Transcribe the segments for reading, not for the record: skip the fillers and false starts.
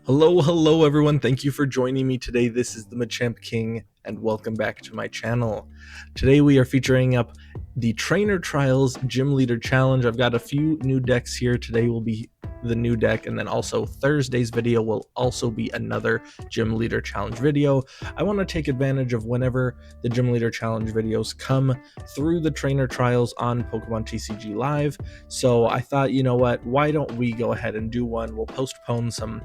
Hello everyone, thank you for joining me today. This is the Machamp King and welcome back to my channel. Today we are featuring up the Trainer Trials Gym Leader Challenge. I've got a few new decks here. Today will be the new deck, and then also Thursday's video will also be another Gym Leader Challenge video. I want to take advantage of whenever the Gym Leader Challenge videos come through the Trainer Trials on Pokemon TCG Live. So I thought, you know what, why don't we go ahead and do one? We'll postpone some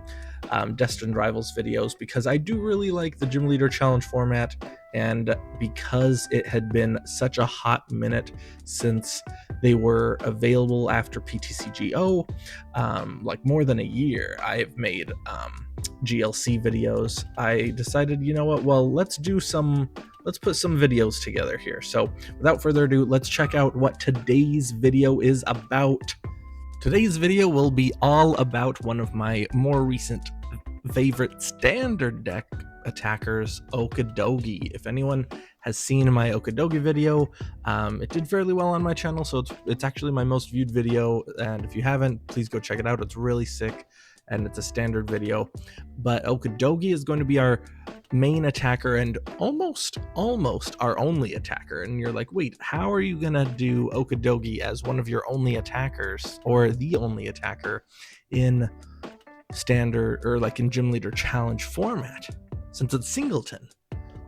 Destined Rivals videos because I do really like the Gym Leader Challenge format, and because it had been such a hot minute since they were available after PTCGO, like more than a year I've made GLC videos. I decided, you know what, well, let's put some videos together here. So without further ado, let's check out what today's video is about. Today's video will be all about one of my more recent favorite standard deck attackers, Okidogi. If anyone has seen my Okidogi video, it did fairly well on my channel, so it's actually my most viewed video, and if you haven't, please go check it out. It's really sick, and it's a standard video. But Okidogi is going to be our main attacker and almost our only attacker. And you're like, wait, how are you gonna do Okidogi as one of your only attackers, or the only attacker in standard, or like in Gym Leader Challenge format, since it's singleton?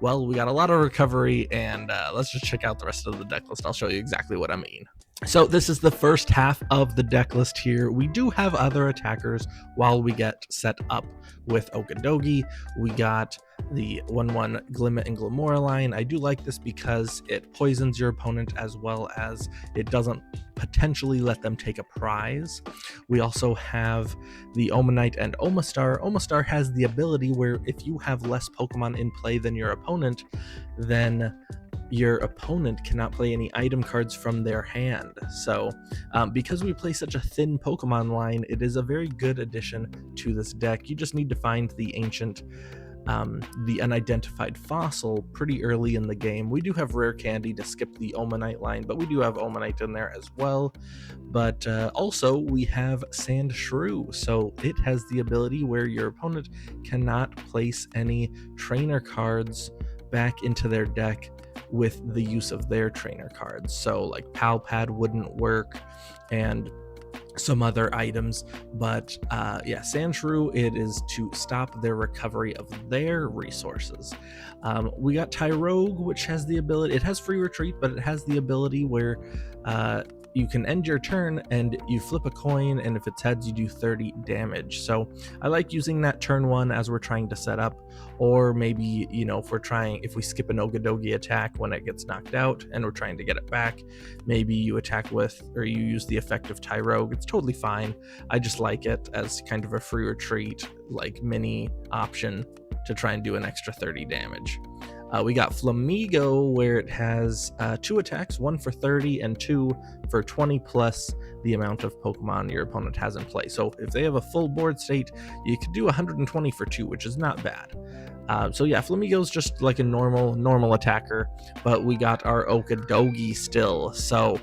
Well, we got a lot of recovery, and let's just check out the rest of the deck list. I'll show you exactly what I mean. So this is the first half of the deck list here. We do have other attackers while we get set up with Okidogi. We got the 1/1 Glimmet and Glimmora line. I do like this because it poisons your opponent, as well as it doesn't potentially let them take a prize. We also have the Omanyte and Omastar. Omastar has the ability where if you have less Pokemon in play than your opponent, then your opponent cannot play any item cards from their hand. So because we play such a thin Pokemon line, it is a very good addition to this deck. You just need to find the ancient, the unidentified fossil pretty early in the game. We do have Rare Candy to skip the Omanyte line, but we do have Omanyte in there as well. But also we have Sandshrew, so it has the ability where your opponent cannot place any trainer cards back into their deck with the use of their trainer cards. So like Pal Pad wouldn't work, and some other items. But yeah, Sandshrew, it is to stop their recovery of their resources. We got Tyrogue, which has the ability, it has free retreat, but it has the ability where you can end your turn and you flip a coin, and if it's heads you do 30 damage. So I like using that turn one as we're trying to set up, or maybe, you know, if we skip an Okidogi attack when it gets knocked out and we're trying to get it back, maybe you attack with, or you use the effect of Tyrogue. It's totally fine. I just like it as kind of a free retreat, like mini option to try and do an extra 30 damage. We got Flamigo, where it has 2 attacks, 1 for 30 and 2 for 20 plus the amount of Pokemon your opponent has in play. So if they have a full board state, you could do 120 for 2, which is not bad. So yeah, Flamigo's just like a normal attacker, but we got our Okidogi still. So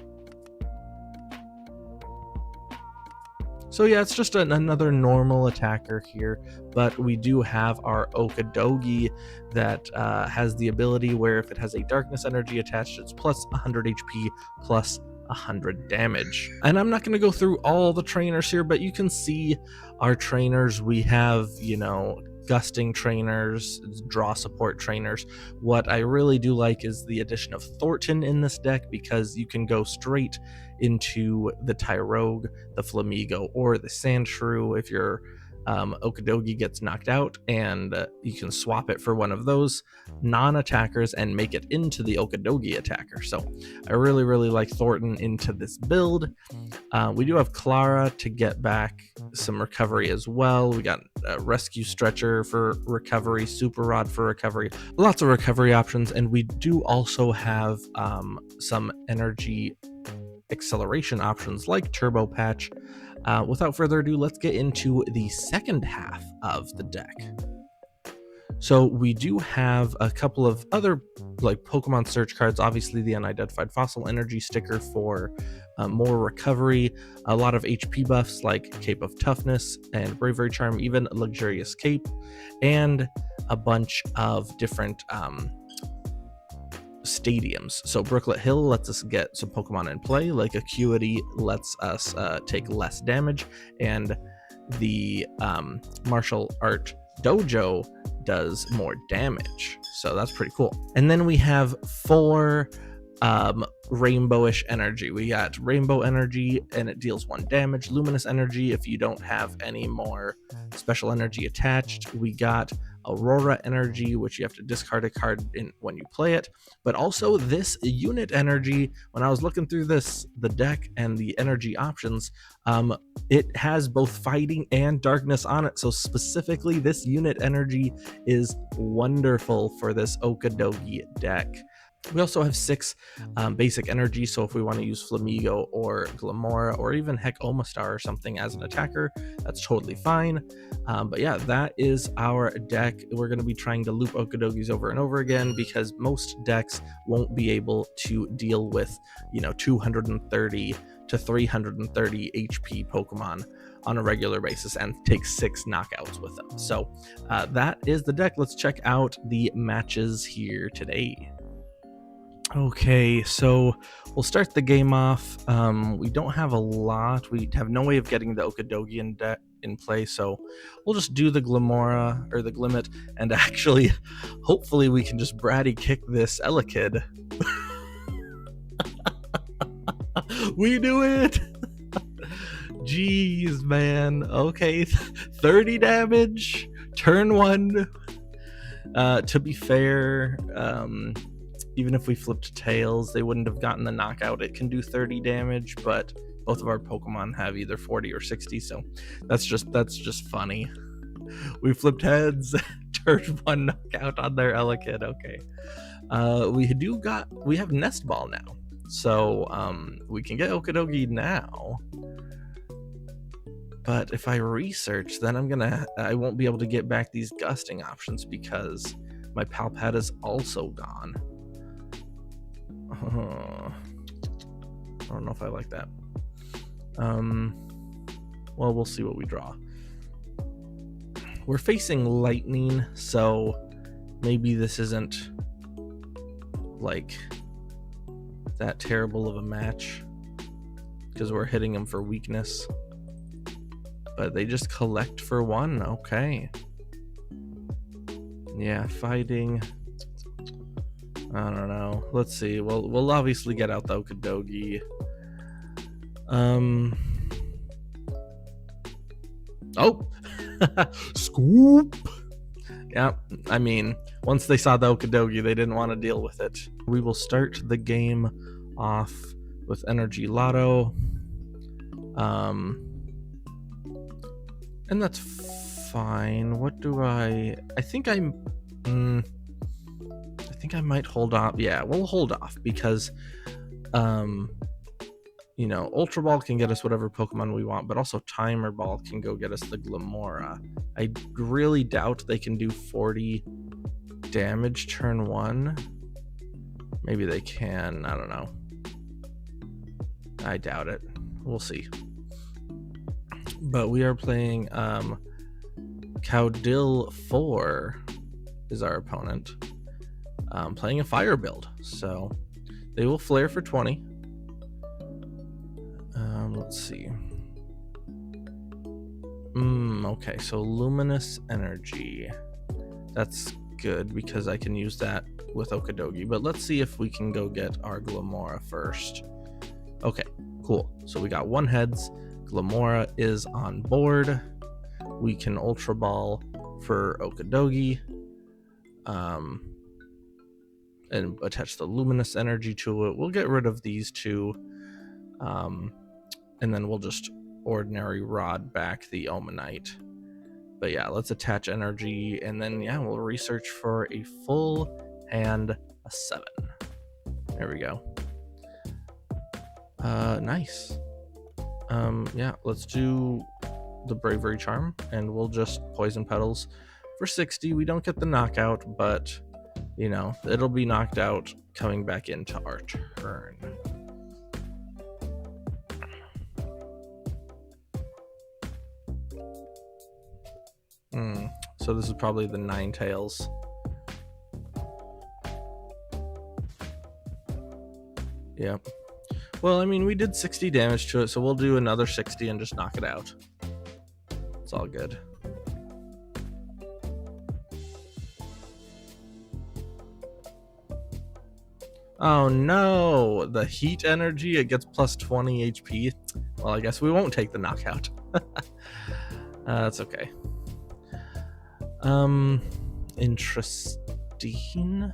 yeah, it's just another normal attacker here, but we do have our Okidogi that has the ability where if it has a darkness energy attached, it's plus 100 HP plus 100 damage. And I'm not going to go through all the trainers here, but you can see our trainers. We have, you know, gusting trainers, draw support trainers. What I really do like is the addition of Thornton in this deck, because you can go straight into the Tyrogue, the Flamigo, or the Sandshrew if your Okidogi gets knocked out, and you can swap it for one of those non-attackers and make it into the Okidogi attacker. So I really like Thornton into this build. We do have Clara to get back some recovery as well. We got Rescue Stretcher for recovery, Super Rod for recovery, lots of recovery options, and we do also have some energy acceleration options like Turbo Patch. Without further ado, let's get into the second half of the deck. So we do have a couple of other like Pokemon search cards, obviously the unidentified fossil energy sticker for more recovery, a lot of HP buffs like Cape of Toughness and Bravery Charm, even Luxurious Cape, and a bunch of different stadiums. So Brooklet Hill lets us get some Pokemon in play, Lake Acuity lets us take less damage, and the martial art Dojo does more damage. So that's pretty cool. And then we have 4 rainbowish energy. We got rainbow energy and it deals 1 damage. Luminous energy if you don't have any more special energy attached. We got aurora energy, which you have to discard a card in when you play it. But also this unit energy, when I was looking through the deck and the energy options, it has both fighting and darkness on it. So specifically this unit energy is wonderful for this Okidogi deck. We also have 6 basic energy, so if we want to use Flamigo or Glimmora or even heck Omastar or something as an attacker, that's totally fine. But yeah, that is our deck. We're going to be trying to loop Okidogis over and over again because most decks won't be able to deal with, 230 to 330 HP Pokemon on a regular basis and take 6 knockouts with them. So that is the deck. Let's check out the matches here today. Okay, so we'll start the game off. We don't have a lot. We have no way of getting the Okidogi in play, so we'll just do the Glimmora or the Glimmet, and actually, hopefully we can just bratty kick this Elekid. We do it! Jeez, man. Okay, 30 damage, turn 1. To be fair, even if we flipped tails, they wouldn't have gotten the knockout. It can do 30 damage, but both of our Pokemon have either 40 or 60, so that's just funny. We flipped heads, turned 1 knockout on their Elekid. Okay. We have Nest Ball now, so we can get Okidogi now. But if I research, then I won't be able to get back these gusting options because my Pal Pad is also gone. I don't know if I like that. Well, we'll see what we draw. We're facing lightning, so maybe this isn't like that terrible of a match because we're hitting them for weakness. But they just collect for 1. Okay. Yeah, fighting. I don't know. Let's see. Well, we'll obviously get out the Okidogi. Oh! Scoop! Yeah, I mean, once they saw the Okidogi, they didn't want to deal with it. We will start the game off with Energy Loto. And that's fine. What do I think I might hold off. Yeah, we'll hold off because Ultra Ball can get us whatever Pokemon we want, but also Timer Ball can go get us the Glimmora. I really doubt they can do 40 damage turn 1. Maybe they can. I don't know. I doubt it. We'll see. But we are playing Cowdill 4 is our opponent. Playing a fire build, so they will flare for 20. Let's see. Okay, so luminous energy. That's good because I can use that with Okidogi. But let's see if we can go get our Glimmora first. Okay, cool. So we got 1 heads. Glimmora is on board. We can Ultra Ball for Okidogi. And attach the luminous energy to it. We'll get rid of these 2. And then we'll just ordinary rod back the Omanyte. But yeah, let's attach energy, and then yeah, we'll research for a full and a 7. There we go. Nice. Yeah, let's do the Bravery Charm, and we'll just Poison Petals for 60. We don't get the knockout, but it'll be knocked out coming back into our turn. So this is probably the Ninetales. Yep. Well, I mean, we did 60 damage to it, so we'll do another 60 and just knock it out. It's all good. Oh no! The heat energy, it gets plus 20 HP. Well, I guess we won't take the knockout. That's okay. Interesting.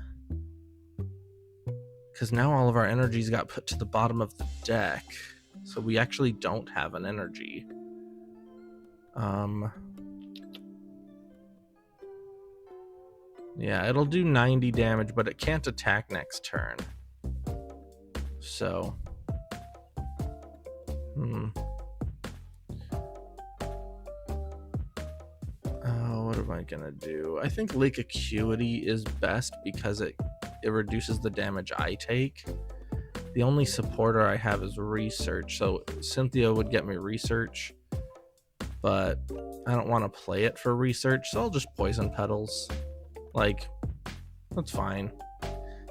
Because now all of our energies got put to the bottom of the deck. So we actually don't have an energy. Yeah, it'll do 90 damage, but it can't attack next turn. So... what am I gonna do? I think Lake Acuity is best because it reduces the damage I take. The only supporter I have is Research, so Cynthia would get me Research, but I don't want to play it for Research, so I'll just Poison Petals. Like, that's fine.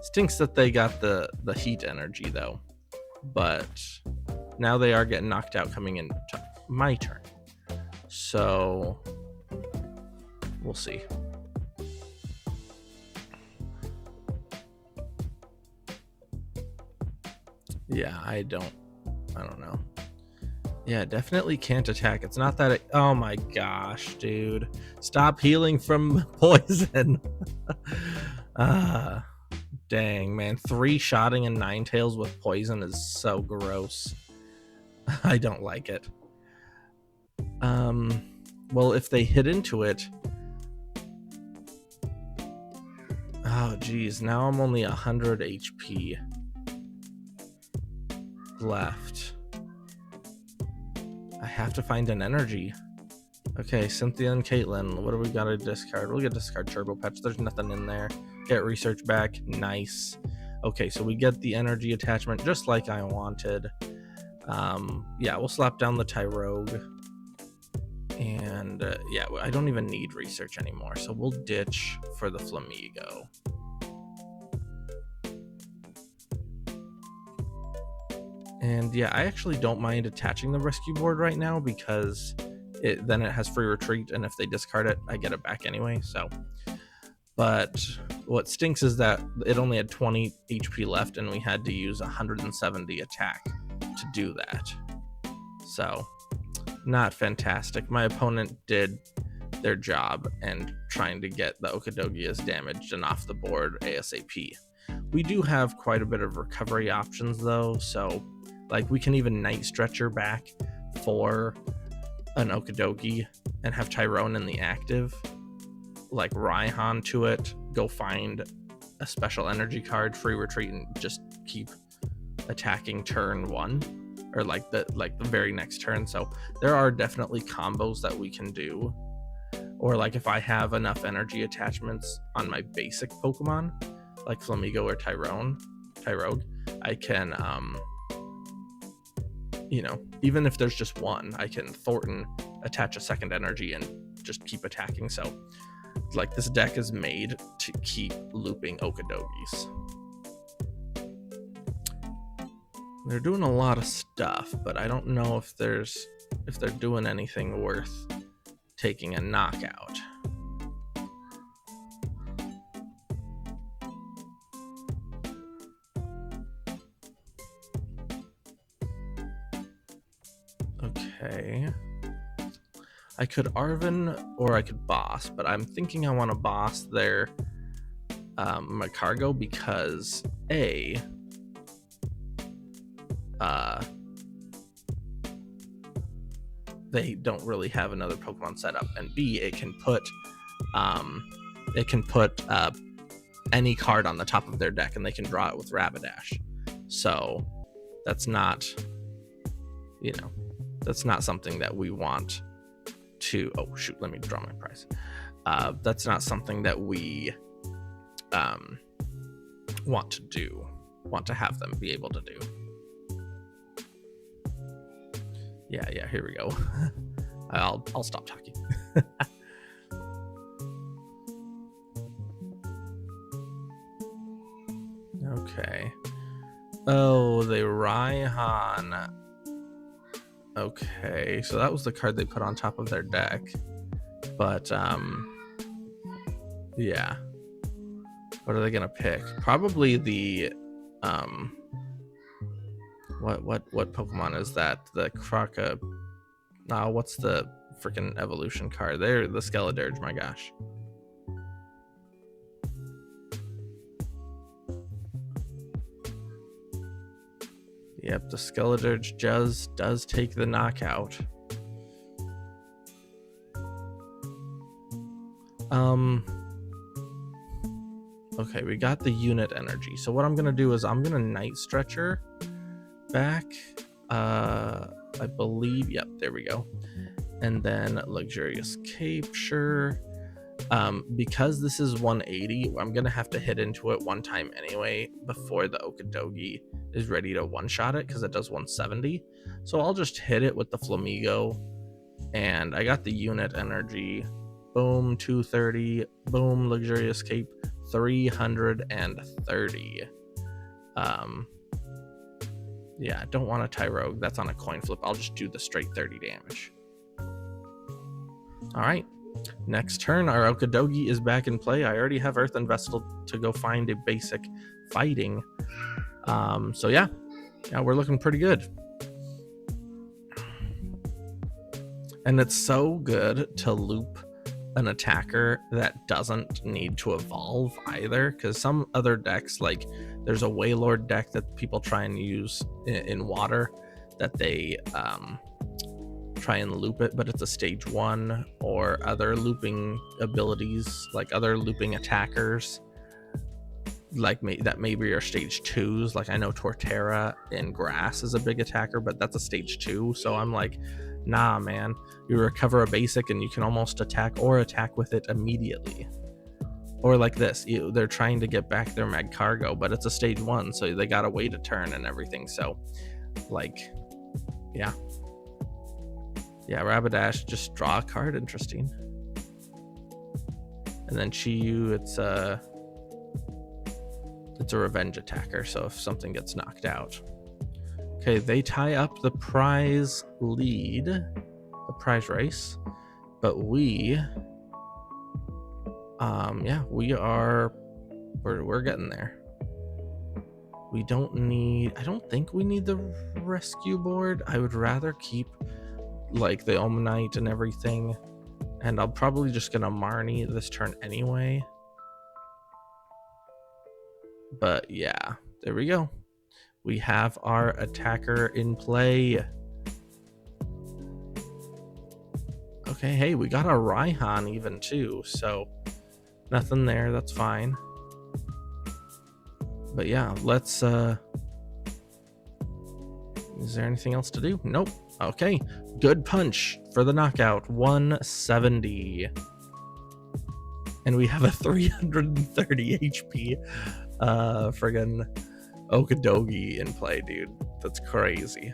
Stinks that they got the heat energy though, but now they are getting knocked out coming into my turn, so we'll see. Yeah, I don't know. Yeah, definitely can't attack. It's not that oh my gosh, dude. Stop healing from poison. Dang, man. 3-shotting and Ninetales with poison is so gross. I don't like it. Well, if they hit into it... Oh, geez. Now I'm only 100 HP left. I have to find an energy. Okay, Cynthia and Caitlin, what do we got to discard? We'll get discard Turbo Patch. There's nothing in there. Get Research back. Nice. Okay, so we get the energy attachment just like I wanted. Yeah, we'll slap down the Tyrogue. And yeah, I don't even need Research anymore, so we'll ditch for the Flamigo. And yeah, I actually don't mind attaching the rescue board right now because then it has free retreat, and if they discard it, I get it back anyway. So, but what stinks is that it only had 20 HP left, and we had to use 170 attack to do that. So, not fantastic. My opponent did their job and trying to get the Okidogi as damaged and off the board ASAP. We do have quite a bit of recovery options though, so like we can even Night Stretcher back for an Okidogi and have Tyrone in the active, like Raihan to it, go find a special energy card, free retreat, and just keep attacking turn 1 or like the very next turn. So there are definitely combos that we can do, or like if I have enough energy attachments on my basic Pokemon like Flamigo or Tyrogue, I can you know, even if there's just one, I can Thornton attach a second energy and just keep attacking. So like this deck is made to keep looping Okidogis. They're doing a lot of stuff, but I don't know if they're doing anything worth taking a knockout. Okay. I could Arven or I could boss, but I'm thinking I want to boss their Macargo because A, they don't really have another Pokemon set up, and B, it can put any card on the top of their deck and they can draw it with Rapidash. So that's not, you know, that's not something that we want to, oh shoot, let me draw my prize. That's not something that we want to have them be able to do. Yeah, here we go. I'll stop talking. Okay. Oh, the Raihan. Okay, so that was the card they put on top of their deck. But, yeah. What are they gonna pick? Probably the, what Pokemon is that? The Croca... Nah, what's the freaking evolution card? There, the Skeledirge, my gosh. Yep, the Skeledirge does take the knockout. Okay, we got the unit energy. So what I'm gonna do is I'm gonna Night Stretcher back. I believe, yep, there we go. And then Luxurious Cape, sure. Because this is 180, I'm gonna have to hit into it one time anyway before the Okidogi is ready to one-shot it, because it does 170. So I'll just hit it with the Flamigo, and I got the unit energy. Boom, 230. Boom, Luxurious Cape, 330. Yeah, I don't want a Tyrogue. That's on a coin flip. I'll just do the straight 30 damage. All right. Next turn, our Okidogi is back in play. I already have Earthen Vessel to go find a basic fighting. So yeah, we're looking pretty good. And it's so good to loop an attacker that doesn't need to evolve either, because some other decks, like there's a Wailord deck that people try and use in water, that they try and loop it, but it's a stage 1, or other looping abilities, like other looping attackers like that maybe are stage 2s. Like I know Torterra in grass is a big attacker, but that's a stage 2. So I'm like, nah man, you recover a basic and you can almost attack with it immediately. Or like this, they're trying to get back their Magcargo, but it's a stage 1, so they gotta wait a turn and everything. So like, yeah, Rapidash, just draw a card. Interesting. And then TEU, it's a revenge attacker, so if something gets knocked out. Okay, they tie up the prize lead, the prize race, but we we're getting there. We don't need, I don't think we need the rescue board. I would rather keep like the Omanyte and everything, and I'll probably just gonna Marnie this turn anyway. But yeah, there we go. We have our attacker in play. Okay, hey, we got a Raihan even too, so nothing there, that's fine. But yeah, let's is there anything else to do? Nope. Okay, good punch for the knockout, 170. And we have a 330 HP friggin' Okidogi in play, dude. That's crazy.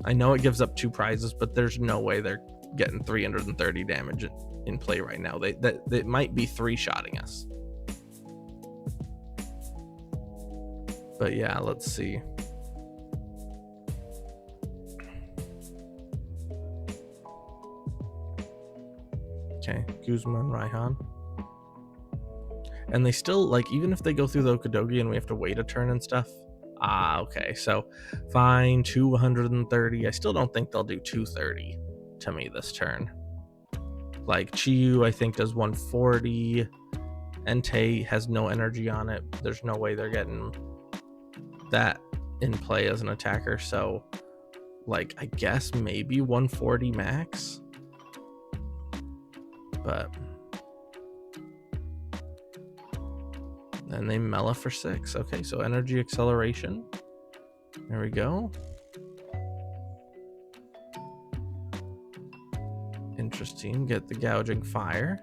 I know it gives up 2 prizes, but there's no way they're getting 330 damage in play right now. They might be 3-shotting us. But yeah, let's see. Okay, Guzman, Raihan. And they still, like, even if they go through the Okidogi and we have to wait a turn and stuff. Ah, okay, so fine, 230. I still don't think they'll do 230 to me this turn. Like, TEU, I think, does 140. Entei has no energy on it. There's no way they're getting that in play as an attacker. So, like, I guess maybe 140 max. But... and they Mela for 6. Okay, so energy acceleration. There we go. Interesting. Get the gouging fire.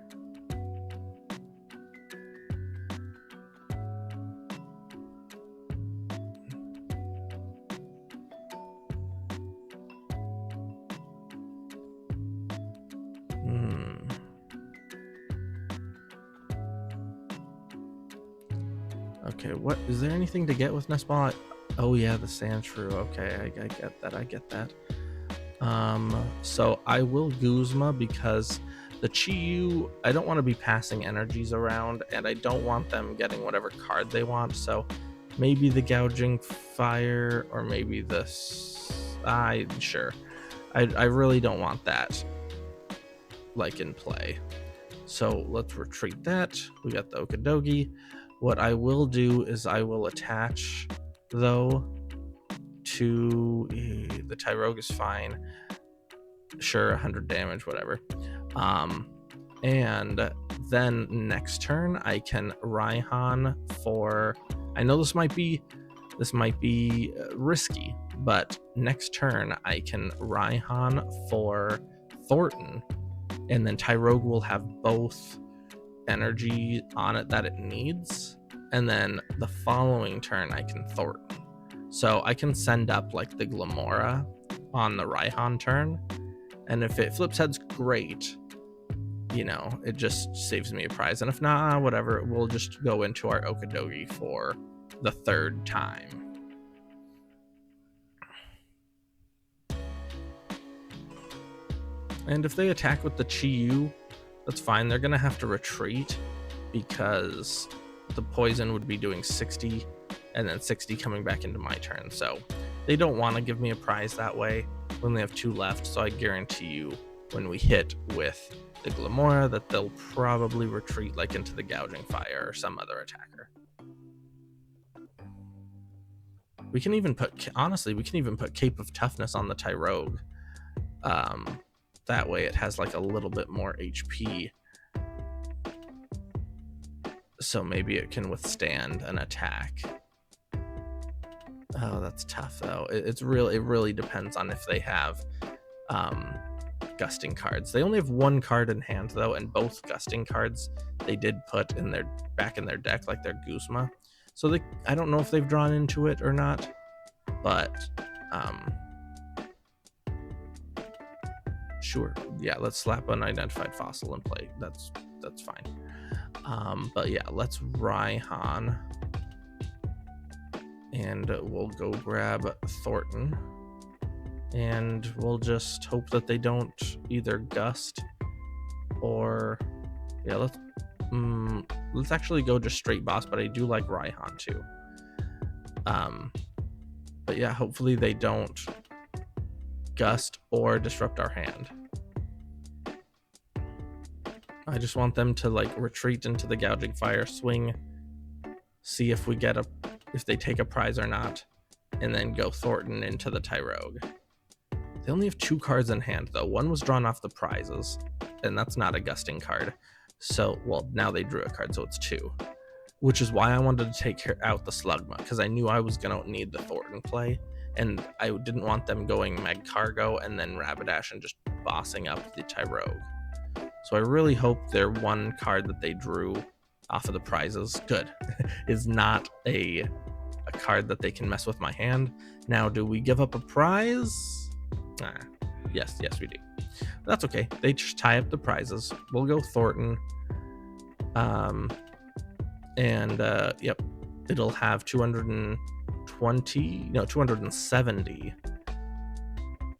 Okay, what is there anything to get with Nest Ball? Oh yeah, the Sandshrew. Okay, I get that. So I will Guzma because the Chi-Yu, I don't want to be passing energies around, and I don't want them getting whatever card they want. So maybe the Gouging Fire, or maybe this. Sure. I really don't want that, like, in play. So let's retreat that. We got the Okidogi. What I will do is I will attach, though, to the Tyrogue is fine. Sure, 100 damage, whatever. And then next turn I can Raihan for. I know this might be risky, but next turn I can Raihan for Thornton, and then Tyrogue will have both energy on it that it needs, and then the following turn I can Thornton. So I can send up like the Glimmora on the Raihan turn, and if it flips heads, great. You know, it just saves me a prize, and if not, whatever, we'll just go into our Okidogi for the third time. And if they attack with the Chi-Yu, that's fine. They're gonna have to retreat because the poison would be doing 60 and then 60 coming back into my turn. So they don't want to give me a prize that way when they have 2 left. So I guarantee you when we hit with the Glimmora that they'll probably retreat like into the Gouging Fire or some other attacker. We can even put, honestly, we can even put Cape of Toughness on the Tyrogue. That way it has like a little bit more HP. So maybe it can withstand an attack. Oh, that's tough though. It really depends on if they have gusting cards. They only have 1 card in hand though, and both gusting cards they did put in their back in their deck, like their Guzma. So I don't know if they've drawn into it or not, but sure, yeah, let's slap an Unidentified Fossil and play. That's fine. But yeah, let's Raihan, and we'll go grab Thornton, and we'll just hope that they don't either gust or, yeah, let's actually go just straight boss, but I do like Raihan too. But yeah, hopefully they don't gust or disrupt our hand. I just want them to like retreat into the Gouging Fire, swing, see if we get if they take a prize or not, and then go Thornton into the Tyrogue. They only have 2 cards in hand though. One was drawn off the prizes, and that's not a gusting card. So, well, now they drew a card, so it's 2. Which is why I wanted to take out the Slugma, because I knew I was going to need the Thornton play, and I didn't want them going Meg Cargo and then Rapidash and just bossing up the Tyrogue. So I really hope their 1 card that they drew off of the prizes, good, is not a card that they can mess with my hand. Now, do we give up a prize? Yes, we do. That's okay. They just tie up the prizes. We'll go Thornton. Yep, it'll have 270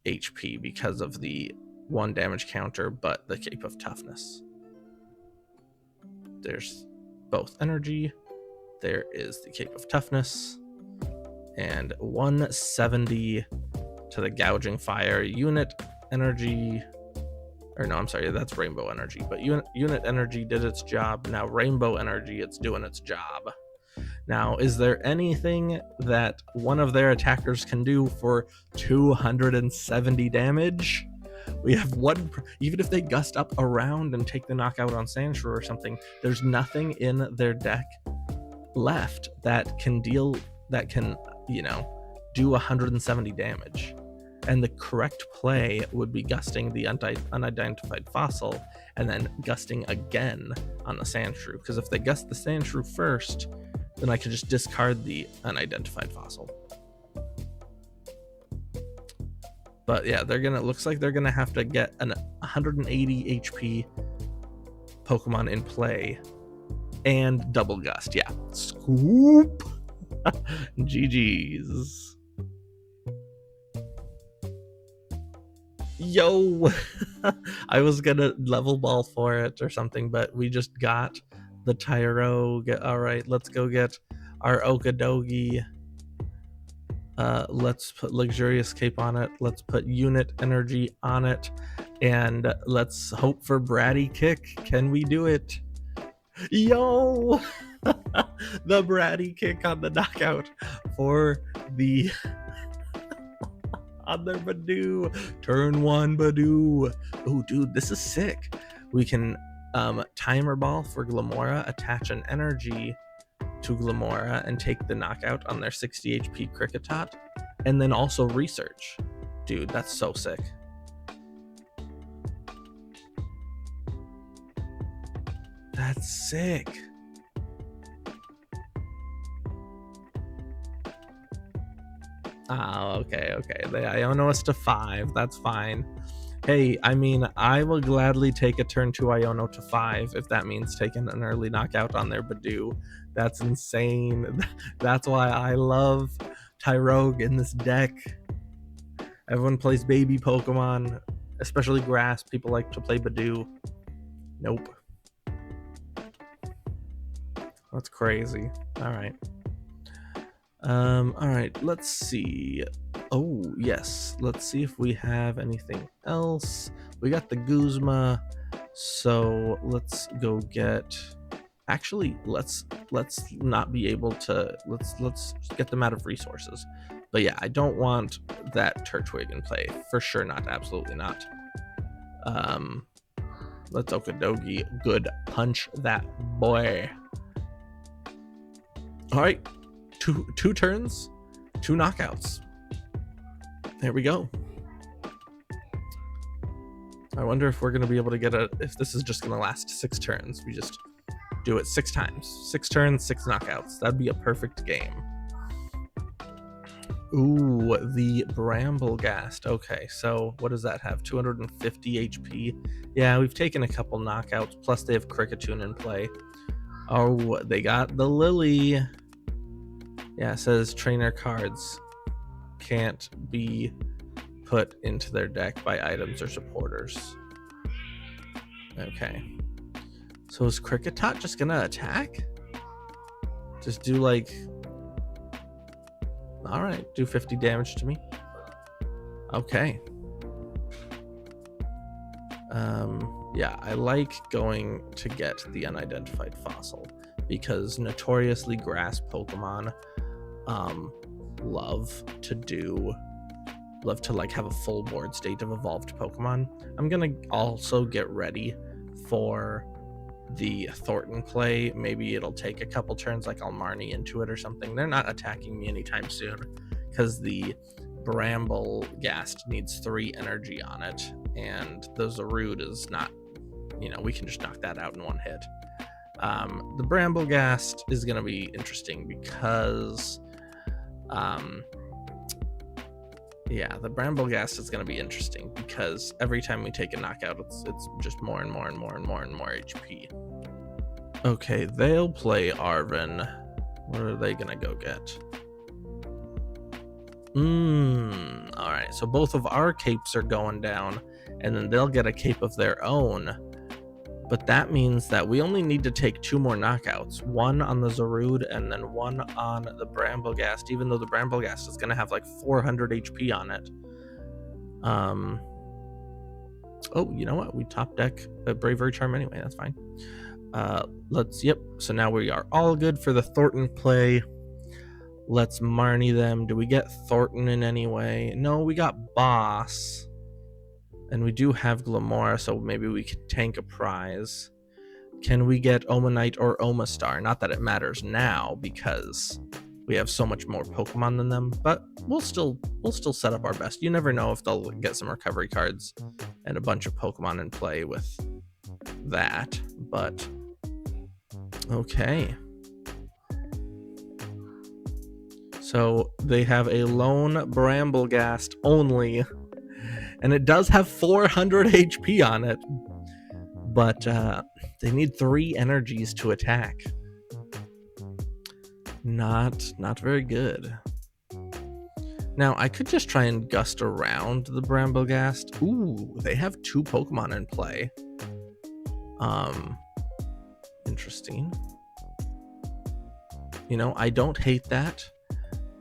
HP because of the 1 damage counter, but the Cape of Toughness. There's both energy. There is the Cape of Toughness, and 170 to the Gouging Fire. Unit energy, or no, I'm sorry, that's Rainbow Energy, but unit energy did its job. Now Rainbow Energy, it's doing its job. Now, is there anything that one of their attackers can do for 270 damage? We have 1, even if they gust up around and take the knockout on Sandshrew or something, there's nothing in their deck left that can do 170 damage. And the correct play would be gusting the Unidentified Fossil and then gusting again on the Sandshrew, because if they gust the Sandshrew first, then I could just discard the Unidentified Fossil. But yeah, looks like they're gonna have to get an 180 HP Pokemon in play and Double Gust. Yeah, scoop. GG's. Yo, I was gonna level ball for it or something, but we just got the Tyrogue. All right, let's go get our Okidogi. Let's put Luxurious Cape on it. Let's put Unit Energy on it, and let's hope for Bratty Kick. Can we do it? Yo, the Bratty Kick on the knockout for the other Badoo. Turn 1 Badoo. Oh, dude, this is sick. We can Timer Ball for Glimmora, attach an energy to Glimmora, and take the knockout on their 60 HP Kricketot, and then also research. Dude, that's so sick. That's sick. Oh, okay. The Iono us to 5. That's fine. Hey, I mean, I will gladly take a turn 2 Iono to 5 if that means taking an early knockout on their Badoo. That's insane. That's why I love Tyrogue in this deck. Everyone plays baby Pokemon, especially grass. People like to play Badoo. Nope. That's crazy. All right. All right, let's see. Oh, yes. Let's see if we have anything else. We got the Guzma, so let's go get... Actually, let's not be able to... Let's get them out of resources. But yeah, I don't want that Turtwig in play. For sure not. Absolutely not. Let's Okidogi good punch that boy. All right. Two turns, 2 knockouts. There we go. I wonder if we're going to be able to get if this is just going to last 6 turns. We just do it 6 times. 6 turns, 6 knockouts. That'd be a perfect game. Ooh, the Bramblegast. Okay, so what does that have? 250 HP. Yeah, we've taken a couple knockouts, plus they have Kricketune in play. Oh, they got the Lily. Yeah, it says trainer cards can't be put into their deck by items or supporters. Okay. So is Kricketot just gonna attack? Just do like... Alright, do 50 damage to me. Okay. Yeah, I like going to get the unidentified fossil, because notoriously grass Pokemon love to like have a full board state of evolved Pokemon. I'm gonna also get ready for the Thornton play. Maybe it'll take a couple turns, like I'll Marnie into it or something. They're not attacking me anytime soon because the Bramblegast needs 3 energy on it, and the Zarude is not, you know, we can just knock that out in 1 hit. The Bramblegast is going to be interesting because yeah, the Bramblegast is going to be interesting because every time we take a knockout, it's just more and more HP. Okay, they'll play Arven. What are they going to go get? Alright, so both of our capes are going down, and then they'll get a cape of their own. But that means that we only need to take 2 more knockouts. 1 on the Zarude and then 1 on the Bramblegast, even though the Bramblegast is going to have like 400 HP on it. Oh, you know what? We top deck a Bravery Charm anyway. That's fine. Yep. So now we are all good for the Thornton play. Let's Marnie them. Do we get Thornton in any way? No, we got Boss. And we do have Glimmora, so maybe we could tank a prize. Can we get Omanyte or Omastar? Not that it matters now, because we have so much more Pokemon than them, but we'll still set up our best. You never know if they'll get some recovery cards and a bunch of Pokemon in play with that, but okay. So they have a lone Bramblegast only, and it does have 400 HP on it, but they need 3 energies to attack. Not very good. Now, I could just try and gust around the Bramblegast. Ooh, they have 2 Pokemon in play. Interesting. You know, I don't hate that,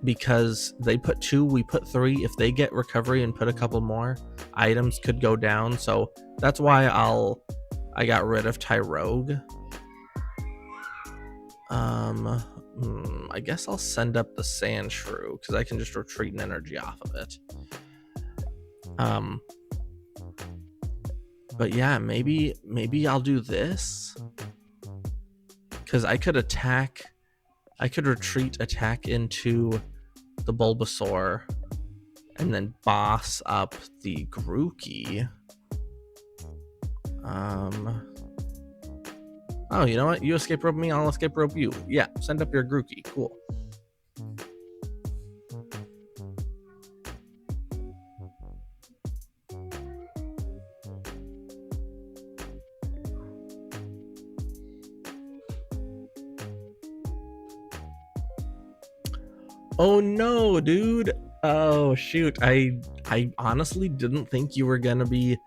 because they put 2, we put 3. If they get recovery and put a couple more, items could go down. So that's why I got rid of Tyrogue. I guess I'll send up the Sandshrew, because I can just retreat an energy off of it. But yeah, maybe I'll do this, because I could retreat attack into the Bulbasaur and then boss up the Grookey. Oh, you know what? You escape rope me, I'll escape rope you. Yeah, send up your Grookey. Cool. Oh no, dude. Oh shoot. I honestly didn't think you were gonna be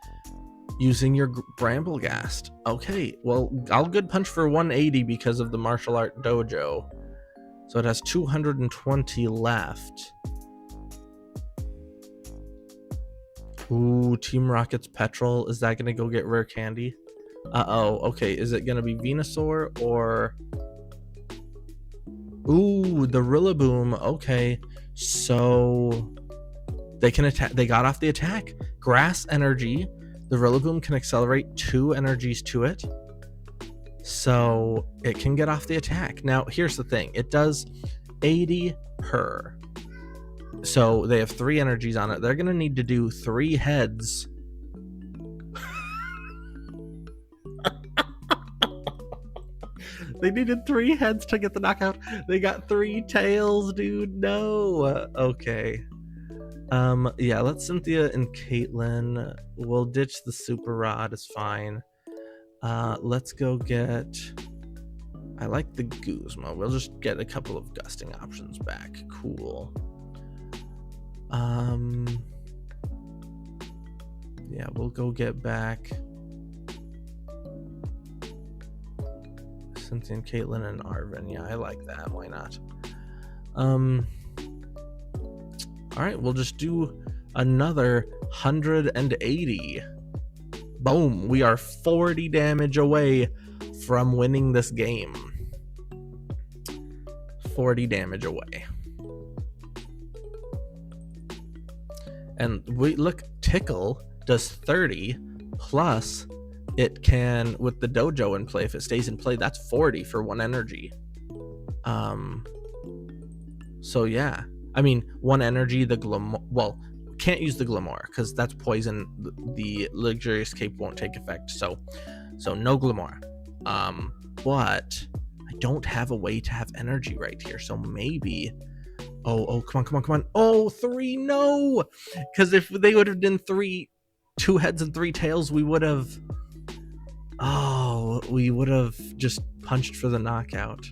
using your Bramblegast. Okay, well, I'll good punch for 180 because of the martial art dojo. So it has 220 left. Ooh, Team Rocket's Petrol. Is that gonna go get Rare Candy? Uh-oh. Okay, is it gonna be Venusaur or... Ooh, the Rillaboom. Okay, so they can attack. They got off the attack. Grass energy. The Rillaboom can accelerate 2 energies to it, so it can get off the attack. Now, here's the thing. It does 80 per. So they have 3 energies on it. They're going to need to do 3 heads. They needed 3 heads to get the knockout. They got 3 tails, dude. No. Okay. Yeah, let's Cynthia and Caitlin. We'll ditch the Super Rod, it's fine. Let's go get... I like the Guzma. We'll just get a couple of gusting options back. Cool. Yeah, we'll go get back Cynthia and Caitlin and Arven. Yeah, I like that. Why not? Alright, we'll just do another 180. Boom! We are 40 damage away from winning this game. 40 damage away. And we look, Tickle does 30, plus it can, with the dojo in play, if it stays in play, that's 40 for 1 energy. So yeah. I mean, 1 energy, the Glimmora... Well, can't use the Glimmora, because that's poison. The Luxurious Cape won't take effect, so no Glimmora. But I don't have a way to have energy right here, so maybe... Oh, come on. Oh, 3, no! Because if they would have done 2 heads and 3 tails, we would have... Oh, we would have just punched for the knockout.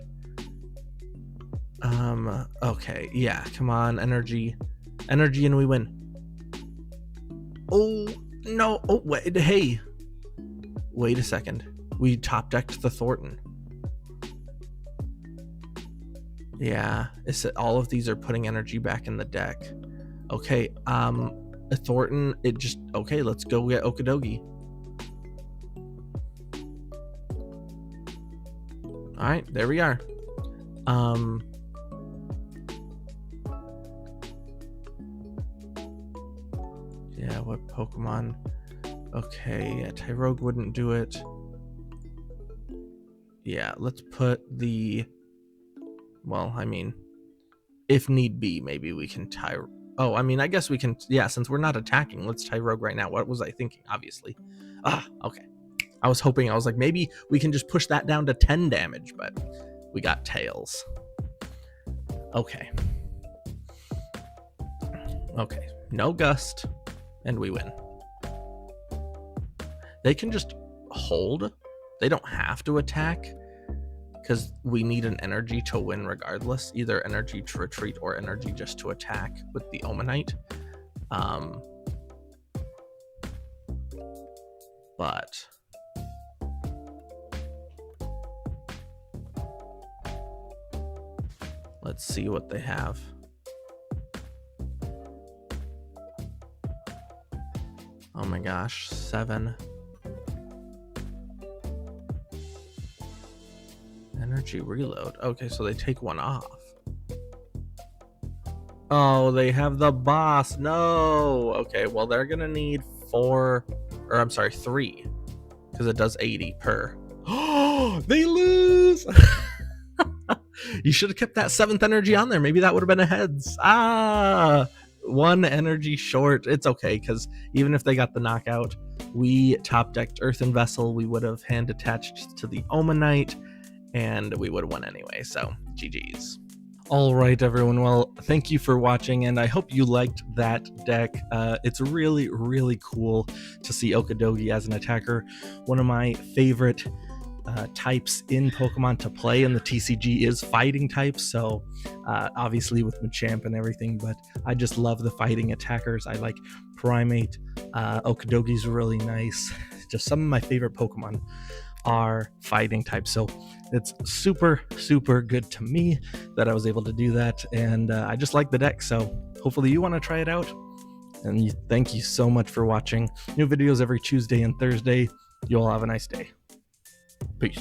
Okay, yeah, come on, energy, and we win. Oh, no, oh, wait, hey, wait a second, we top decked the Thornton. Yeah, it's all of these are putting energy back in the deck. Okay, a Thornton, it just, okay, let's go get Okidogi. Alright, there we are. Yeah, what Pokemon? Okay, yeah, Tyrogue wouldn't do it. Yeah, let's put the... Well, I mean, if need be, maybe we can Tyrogue. Oh, I mean, I guess we can... Yeah, since we're not attacking, let's Tyrogue right now. What was I thinking? Obviously. Okay. I was hoping, I was like, maybe we can just push that down to 10 damage, but we got Tails. Okay. Okay, no Gust, and we win. They can just... hold. They don't have to attack, because we need an energy to win regardless, either energy to retreat or energy just to attack with the Omanyte. But let's see what they have. Oh my gosh, 7. Energy reload. Okay, so they take 1 off. Oh, they have the boss. No. Okay, well, they're gonna need 4, or I'm sorry, 3, because it does 80 per. Oh, they lose. You should have kept that 7th energy on there. Maybe that would have been a heads. 1 energy short. It's okay, because even if they got the knockout, we top decked Earthen Vessel. We would have hand attached to the Omanyte, and we would have won anyway. So GG's. All right, everyone. Well, thank you for watching, and I hope you liked that deck. It's really, really cool to see Okidogi as an attacker. One of my favorite types in Pokemon to play in the TCG is fighting types, so obviously with Machamp and everything, but I just love the fighting attackers. I like Primeape. Okidogi's really nice. Just some of my favorite Pokemon are fighting types, so it's super, super good to me that I was able to do that, and I just like the deck, so hopefully you want to try it out. And thank you so much for watching. New videos every Tuesday and Thursday. You all have a nice day. Peace.